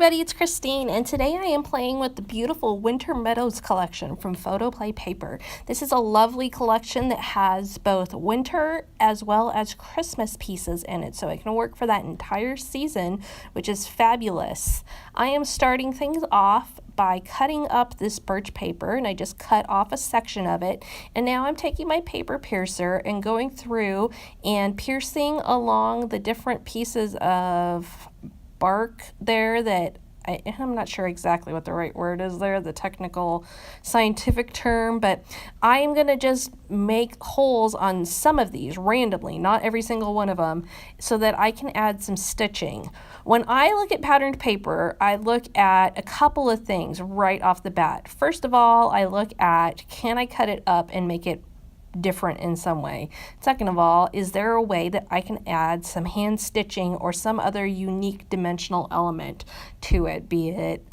everybody, it's Christine, and today I am playing with the beautiful Winter Meadows collection from Photoplay Paper. This is a lovely collection that has both winter as well as Christmas pieces in it, so it can work for that entire season, which is fabulous. I am starting things off by cutting up this birch paper, and I just cut off a section of it, and now I'm taking my paper piercer and going through and piercing along the different pieces of bark there that I'm not sure exactly what the right word is there, the technical scientific term, but I am going to just make holes on some of these randomly, not every single one of them, so that I can add some stitching. When I look at patterned paper, I look at a couple of things right off the bat. First of all, I look at, can I cut it up and make it different in some way? Second of all, is there a way that I can add some hand stitching or some other unique dimensional element to it, be it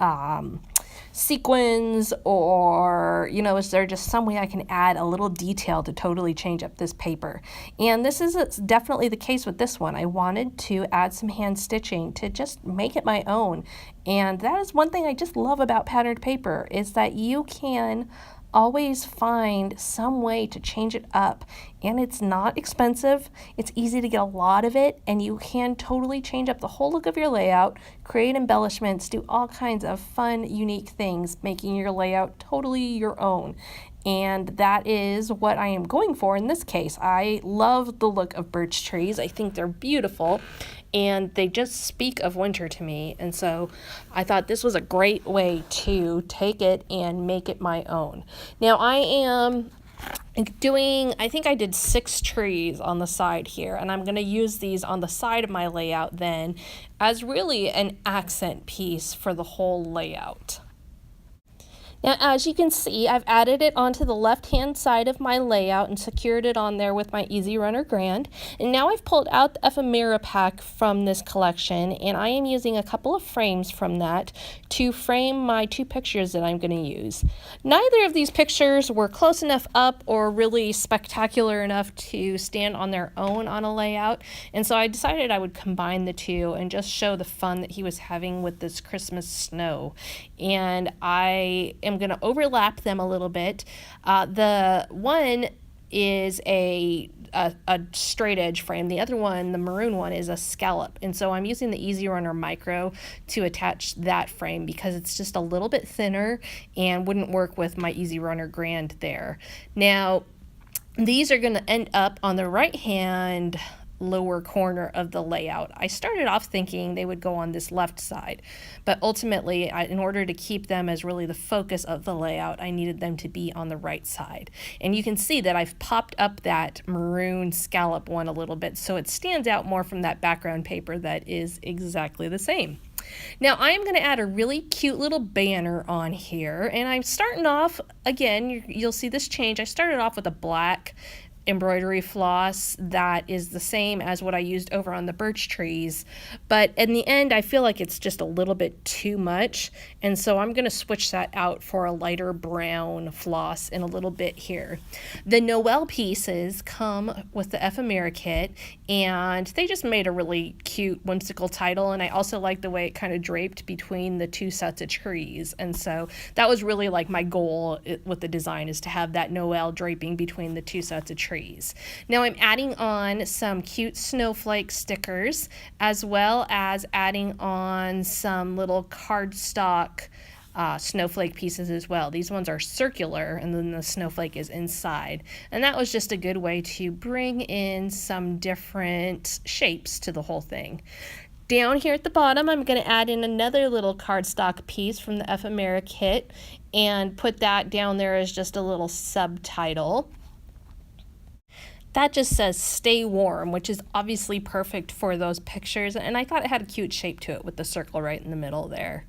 sequins, or is there just some way I can add a little detail to totally change up this paper? And this is definitely the case with this one. I wanted to add some hand stitching to just make it my own, and that is one thing I just love about patterned paper, is that you can always find some way to change it up, and it's not expensive. It's easy to get a lot of it, and you can totally change up the whole look of your layout, create embellishments, do all kinds of fun, unique things, making your layout totally your own. And that is what I am going for in this case. I love the look of birch trees. I think they're beautiful, and they just speak of winter to me. And so I thought this was a great way to take it and make it my own. Now I am doing, I think I did 6 trees on the side here, and I'm going to use these on the side of my layout then as really an accent piece for the whole layout. Now, as you can see, I've added it onto the left-hand side of my layout and secured it on there with my Easy Runner Grand. And now I've pulled out the ephemera pack from this collection, and I am using a couple of frames from that to frame my 2 pictures that I'm going to use. Neither of these pictures were close enough up or really spectacular enough to stand on their own on a layout, and so I decided I would combine the two and just show the fun that he was having with this Christmas snow. And I am going to overlap them a little bit. The one is a straight edge frame. The other one, the maroon one, is a scallop. And so I'm using the Easy Runner Micro to attach that frame because it's just a little bit thinner and wouldn't work with my Easy Runner Grand there. Now, these are going to end up on the right hand lower corner of the layout. I started off thinking they would go on this left side, but ultimately, in order to keep them as really the focus of the layout, I needed them to be on the right side. And you can see that I've popped up that maroon scallop one a little bit, so it stands out more from that background paper that is exactly the same. Now I am going to add a really cute little banner on here, and I'm starting off, again, you'll see this change. I started off with a black embroidery floss that is the same as what I used over on the birch trees, but in the end I feel like it's just a little bit too much, and so I'm going to switch that out for a lighter brown floss in a little bit here. The Noel pieces come with the ephemera kit, and they just made a really cute whimsical title, and I also like the way it kind of draped between the 2 sets of trees, and so that was really like my goal with the design, is to have that Noel draping between the 2 sets of trees. Now I'm adding on some cute snowflake stickers, as well as adding on some little cardstock snowflake pieces as well. These ones are circular, and then the snowflake is inside. And that was just a good way to bring in some different shapes to the whole thing. Down here at the bottom, I'm going to add in another little cardstock piece from the ephemera kit and put that down there as just a little subtitle. That just says "Stay Warm," which is obviously perfect for those pictures, and I thought it had a cute shape to it with the circle right in the middle there.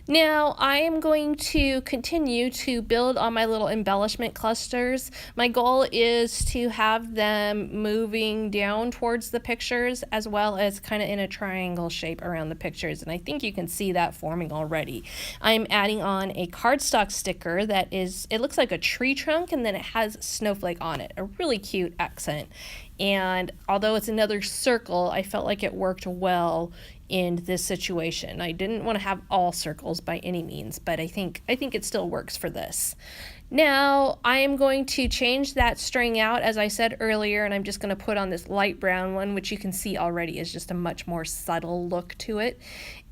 Now I am going to continue to build on my little embellishment clusters. My goal is to have them moving down towards the pictures, as well as kind of in a triangle shape around the pictures, and I think you can see that forming already. I'm adding on a cardstock sticker that is, it looks like a tree trunk, and then it has snowflake on it, a really cute accent. And although it's another circle, I felt like it worked well in this situation. I didn't want to have all circles by any means, but I think it still works for this. Now I am going to change that string out, as I said earlier, and I'm just going to put on this light brown one, which you can see already is just a much more subtle look to it.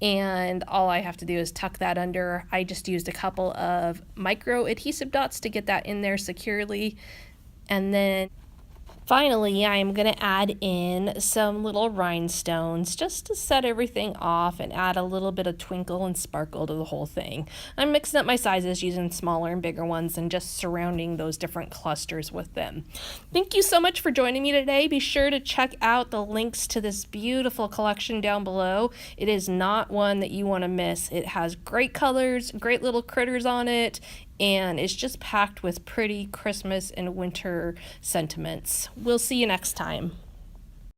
And all I have to do is tuck that under. I just used a couple of micro adhesive dots to get that in there securely. And then finally, I'm going to add in some little rhinestones just to set everything off and add a little bit of twinkle and sparkle to the whole thing. I'm mixing up my sizes, using smaller and bigger ones, and just surrounding those different clusters with them. Thank you so much for joining me today. Be sure to check out the links to this beautiful collection down below. It is not one that you want to miss. It has great colors, great little critters on it, and it's just packed with pretty Christmas and winter sentiments. We'll see you next time.